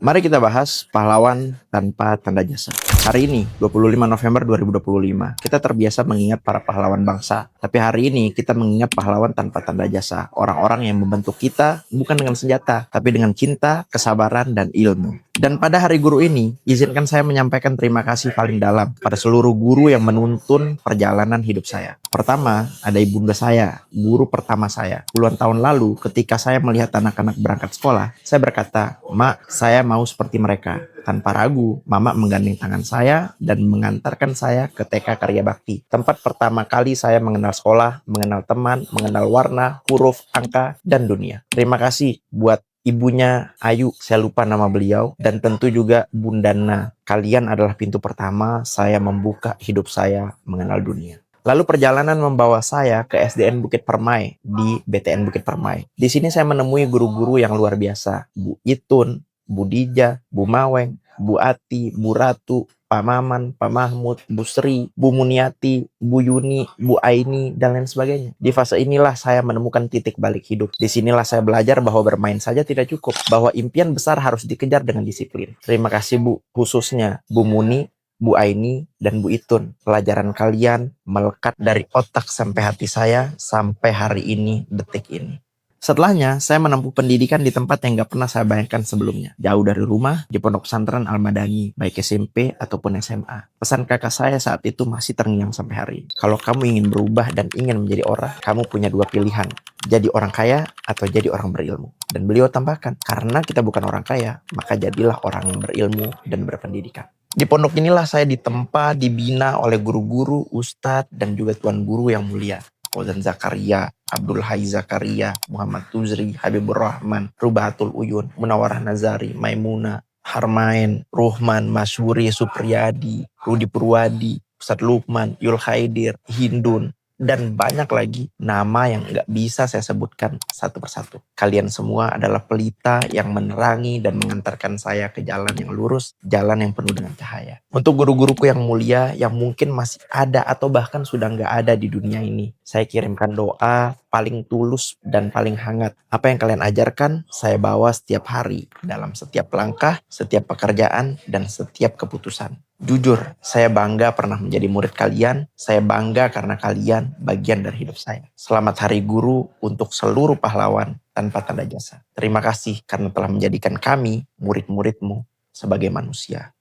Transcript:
Mari kita bahas pahlawan tanpa tanda jasa. Hari ini, 25 November 2025, kita terbiasa mengingat para pahlawan bangsa. Tapi hari ini kita mengingat pahlawan tanpa tanda jasa. Orang-orang yang membentuk kita bukan dengan senjata, tapi dengan cinta, kesabaran, dan ilmu. Dan pada hari guru ini, izinkan saya menyampaikan terima kasih paling dalam pada seluruh guru yang menuntun perjalanan hidup saya. Pertama, ada ibunda saya, guru pertama saya. Puluhan tahun lalu, ketika saya melihat anak-anak berangkat sekolah, saya berkata, "Mak, saya mau seperti mereka." Tanpa ragu, Mama menggandeng tangan saya dan mengantarkan saya ke TK Karya Bakti. Tempat pertama kali saya mengenal sekolah, mengenal teman, mengenal warna, huruf, angka, dan dunia. Terima kasih buat ibunya Ayu, saya lupa nama beliau, dan tentu juga Bundana. Kalian adalah pintu pertama saya membuka hidup saya mengenal dunia. Lalu perjalanan membawa saya ke SDN Bukit Permai di BTN Bukit Permai. Di sini saya menemui guru-guru yang luar biasa. Bu Itun, Bu Dija, Bu Maweng, Bu Ati, Bu Ratu, Pak Maman, Pak Mahmud, Bu Sri, Bu Muniati, Bu Yuni, Bu Aini, dan lain sebagainya. Di fase inilah saya menemukan titik balik hidup. Di sinilah saya belajar bahwa bermain saja tidak cukup, bahwa impian besar harus dikejar dengan disiplin. Terima kasih Bu, khususnya Bu Muni, Bu Aini, dan Bu Itun. Pelajaran kalian melekat dari otak sampai hati saya sampai hari ini, detik ini. Setelahnya, saya menempuh pendidikan di tempat yang gak pernah saya bayangkan sebelumnya. Jauh dari rumah, di pondok pesantren Al-Madani, baik SMP ataupun SMA. Pesan kakak saya saat itu masih terngiang sampai hari ini. Kalau kamu ingin berubah dan ingin menjadi orang, kamu punya dua pilihan. Jadi orang kaya atau jadi orang berilmu. Dan beliau tambahkan, karena kita bukan orang kaya, maka jadilah orang yang berilmu dan berpendidikan. Di pondok inilah saya ditempa, dibina oleh guru-guru, ustadz, dan juga tuan guru yang mulia. Fauzan Zakaria, Abdul Hai Zakaria, Muhammad Tuzri, Habibur Rahman, Rubatul Uyun, Munawarah Nazari, Maimuna, Harmain, Ruhman, Masyuri, Supriyadi, Rudi Purwadi, Ustadz Lukman, Yul Khaidir, Hindun, dan banyak lagi nama yang nggak bisa saya sebutkan satu persatu. Kalian semua adalah pelita yang menerangi dan mengantarkan saya ke jalan yang lurus, jalan yang penuh dengan cahaya. Untuk guru-guruku yang mulia, yang mungkin masih ada atau bahkan sudah nggak ada di dunia ini, saya kirimkan doa paling tulus dan paling hangat. Apa yang kalian ajarkan, saya bawa setiap hari, dalam setiap langkah, setiap pekerjaan, dan setiap keputusan. Jujur, saya bangga pernah menjadi murid kalian. Saya bangga karena kalian bagian dari hidup saya. Selamat Hari Guru untuk seluruh pahlawan tanpa tanda jasa. Terima kasih karena telah menjadikan kami, murid-muridmu, sebagai manusia.